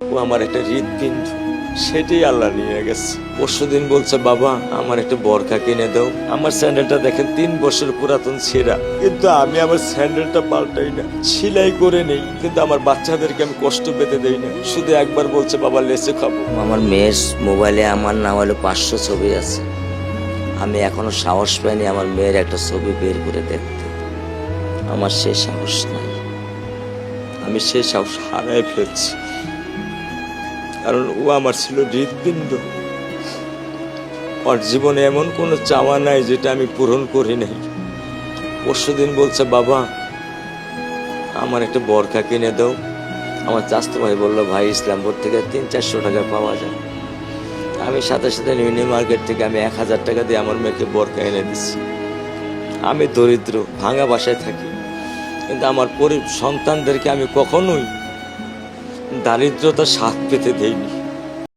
ও আমার একটা হৃৎপিণ্ড, সেটাই আল্লাহ নিয়ে গেছে। পরশুদিন বলছে, বাবা আমার একটা বরখা কিনে দাও। আমার স্যান্ডেলটা দেখেন 3 বছর পুরাতন ছেঁড়া, কিন্তু আমি আমার স্যান্ডেলটা পাল্টাই না, সেলাই করে নেই, কিন্তু আমার বাচ্চাদেরকে আমি কষ্ট পেতে দেই না। শুধু একবার বলছে, বাবা লেচে খাবো। আমার মেয়ের মোবাইলে আমার নাম হলো 500 ছবি আছে। আমি এখনো সাহস পাইনি আমার মেয়ের একটা ছবি বের করে দেখতে। আমার সে সাহস নাই। আমি সে সাহস হারাই ফেলছি, কারণ ও আমার ছিল হৃৎপিণ্ড। ওর জীবনে এমন কোনো চাওয়া নাই যেটা আমি পূরণ করি নাই। পরশুদিন বলছে, বাবা আমার একটা বরখা কিনে দাও। আমার চাচতো ভাই বললো, ভাই ইসলামপুর থেকে 300-400 টাকা পাওয়া যায়। আমি সাথে সাথে মিনি মার্কেট থেকে আমি 1000 টাকা দিয়ে আমার মেয়েকে বরখা এনে দিচ্ছি। আমি দরিদ্র, ভাঙা বাসায় থাকি, কিন্তু আমার সন্তানদেরকে আমি কখনোই দারিদ্রতার স্বাদ পেতে দেইনি।